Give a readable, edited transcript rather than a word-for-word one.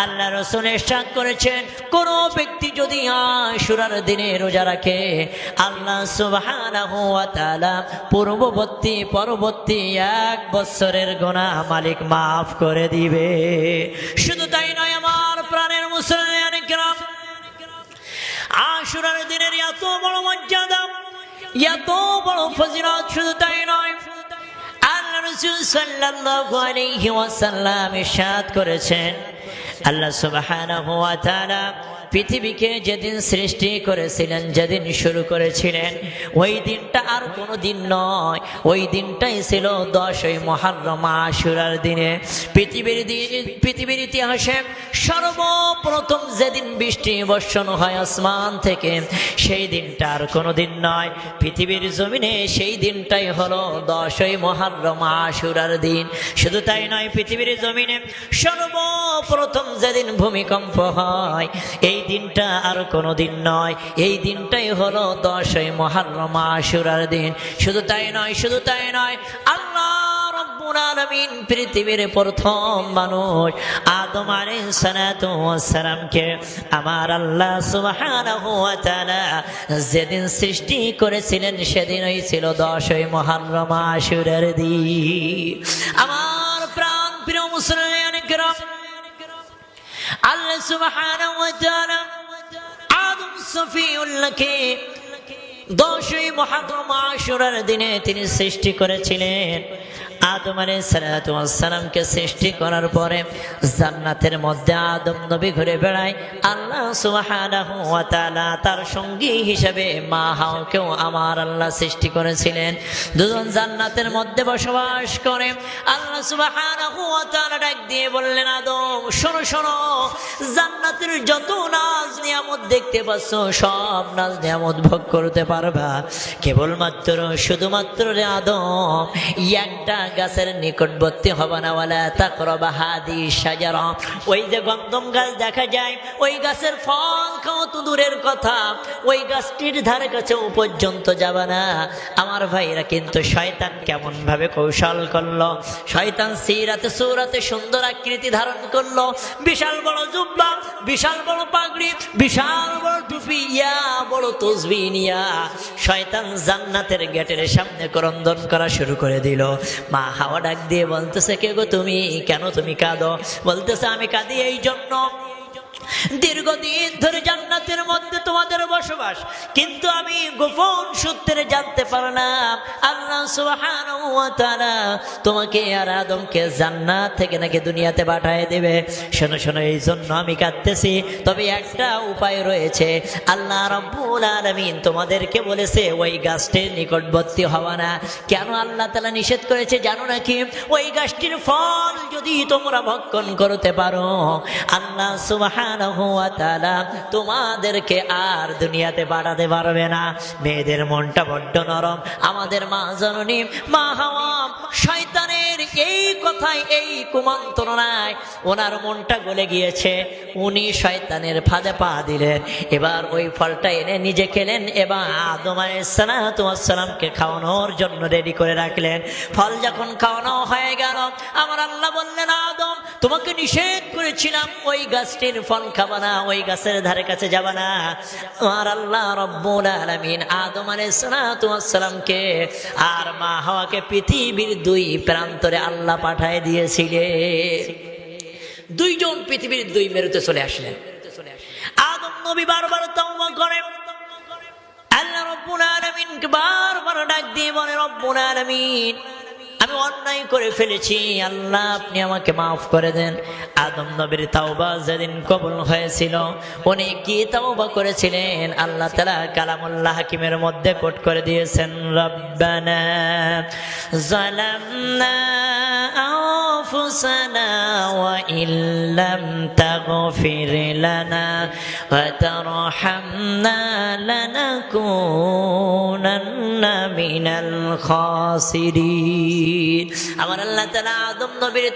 আল্লাহ রাসূল ইরশাদ করেছেন, কোন ব্যক্তি যদি আশুরার দিনে রোজা রাখে আল্লাহ সুবহানাহু ওয়া তাআলা পরবর্তী 1 বছরের গুনাহ মালিক মাফ করে দিবে। শুধু তাই নয় আমার প্রাণের মুসলমান কিরাম, আশুরার দিনের এত বড় মর্যাদা, এত বড় ফজিলত, শুধু তাই নয় আল্লাহ রাসূল সাল্লাল্লাহু আলাইহি ওয়াসাল্লাম ইরশাদ করেছেন, আল্লাহ সুবহানাহু ওয়া তাআলা পৃথিবীকে যেদিন সৃষ্টি করেছিলেন, যেদিন শুরু করেছিলেন, ওই দিনটা আর কোনো দিন নয়, ওই দিনটাই ছিল 10ই মুহররম আশুরার দিনে। পৃথিবীর ইতিহাসে সর্বপ্রথম যেদিন বৃষ্টি বর্ষণ হয় আসমান থেকে, সেই দিনটা আর কোনো দিন নয়, পৃথিবীর জমিনে সেই দিনটাই হলো 10ই মুহররম আশুরার দিন। শুধু তাই নয়, পৃথিবীর জমিনে সর্বপ্রথম যেদিন ভূমিকম্প হয়, এই দিনটা আর কোনো দিন নয়, এই দিনটাই হলো 10ই মুহররম আশুরার দিন। শুধু তাই নয় আল্লাহ রাব্বুল আলামিন পৃথিবীর প্রথম মানুষ আদম আলাইহিস সালাতু ওয়াস সালামকে আমার আল্লাহ সুবহানাহু ওয়া তাআলা যেদিন সৃষ্টি করেছিলেন, সেদিনই ছিল 10ই মুহররম আশুরার দিন। আমার প্রাণ প্রিয় মুসলমান কিরাম, আল্লাহ সুবহানাহু ওয়া তাআলা আদম সফিউল্লাহকে 10ই মুহররম আশুরার দিনে তিনি সৃষ্টি করেছিলেন। আদম আলাইহিস সালাতু ওয়াস সালামকে সৃষ্টি করার পরে জান্নাতের মধ্যে আদম নবী ঘুরে বেড়ায়। আল্লাহ সুবহানাহু ওয়া তাআলা তার সঙ্গী হিসেবে মা হাওয়াকেও আমার আল্লাহ সৃষ্টি করেছিলেন। দুজন জান্নাতের মধ্যে বসবাস করে। আল্লাহ সুবহানাহু ওয়া তাআলা ডাক দিয়ে বললেন, আদম শোনো শোনো, জান্নাতের যত নাজ নিয়ামত দেখতে পাচ্ছ, সব নাজ নিয়ামত ভোগ করতে পারবা, কেবলমাত্র শুধুমাত্র রে আদম একটা গাছের নিকটবর্তী হবে না। ওয়ালা তাকরাবা হাদি শাজারা, ওই যে গন্ধম গাছ দেখা যায়, ওই গাছের ফল খাও তো দূরের কথা, ওই গাছটির ধারে কাছেও পর্যন্ত যাবে না। আমার ভাইরা, কিন্তু শয়তান কেমন ভাবে কৌশল করলো, শয়তান সিরাতে সূরাতে সুন্দর আকৃতি ধারণ করলো, বিশাল বড় জুব্বা, বিশাল বড় পাগড়ি, বিশাল বড় টুপি, বড় তসবিহ নিয়া শয়তান জান্নাতের গেটের সামনে ক্রন্দন করা শুরু করে দিল। মা হাওয়া ডাক দিয়ে বলতেছে, কে গো তুমি, কেন তুমি কাঁদো? বলতেছে, আমি কাঁদি এই জন্য, দীর্ঘদিন ধরে জান্নাতের মধ্যে তোমাদের বসবাস, কিন্তু আমি গোপন সূত্রে জানতে পারলাম আল্লাহ সুবহানাহু ওয়া তাআলা তোমাকে আর আদমকে জান্নাত থেকে নাকি দুনিয়াতে পাঠিয়ে দেবে। শোনো শোনো, এই জন্য আমি কাঁদতেছি। তবে একটা উপায় রয়েছে, আল্লাহ রাব্বুল আলামিন তোমাদেরকে বলেছে ওই গাছটির নিকটবর্তী হওয়া না। কেন আল্লাহ তাআলা নিষেধ করেছে জানো নাকি? ওই গাছটির ফল যদি তোমরা ভক্ষণ করতে পারো, আল্লাহ সুবহানাহু ওয়া তাআলা তোমাদেরকে আর দুনিয়াতে পাঠাতে পারবে না। মেয়েদের মনটা বড্ড নরম। আমাদের মা জননী মা হাওয়া শয়তানের এই কথায়, এই কুমন্ত্রণায় ওনার মনটা গলে গিয়েছে। উনি শয়তানের ফাঁদে পা দিলেন। এবার ওই ফলটা এনে নিজে খেলেন এবং আদম আলাইহিস সালাতু ওয়াস সালামকে খাওয়ানোর জন্য রেডি করে রাখলেন। ফল যখন খাওয়ানো হয়ে গেল, আমার আল্লাহ বললেন, আদম তোমাকে নিষেধ করেছিলাম ওই গাছটির ফল খাবা না, ওই গাছের ধারে কাছে যাবা না। আমার আল্লাহ রাব্বুল আলামিন আদম আলাইহিস সালাতু ওয়াস সালামকে আর মা হাওয়াকে পৃথিবীর 2 প্রান্তরে আল্লাহ পাঠিয়ে দিয়েছিলেন। দুইজন পৃথিবীর 2 মেরুতে চলে আসলেন। আদম নবী বারবার তওবা করেন, আল্লাহ রাব্বুল আলামিনকে বারবার ডাক দিয়ে বলে, রব্বুল আলামিন আমি অন্যায় করে ফেলেছি, আল্লাহ আপনি আমাকে মাফ করে দেন। আদম নবীর তাওবা যেদিন কবুল হয়েছিল, উনি কি তাওবা করেছিলেন আল্লাহ তাআলা কালামুল্লাহ হাকিমের মধ্যে কোট করে দিয়েছেন, রব্বানা যালামনা আনফুসানা ওয়া ইল্লাম তাগফির লানা ওয়া তারহামনা লানাকুনান্না মিনাল খাসিরিন। আমার আল্লাহ তাআলা আদম নবীর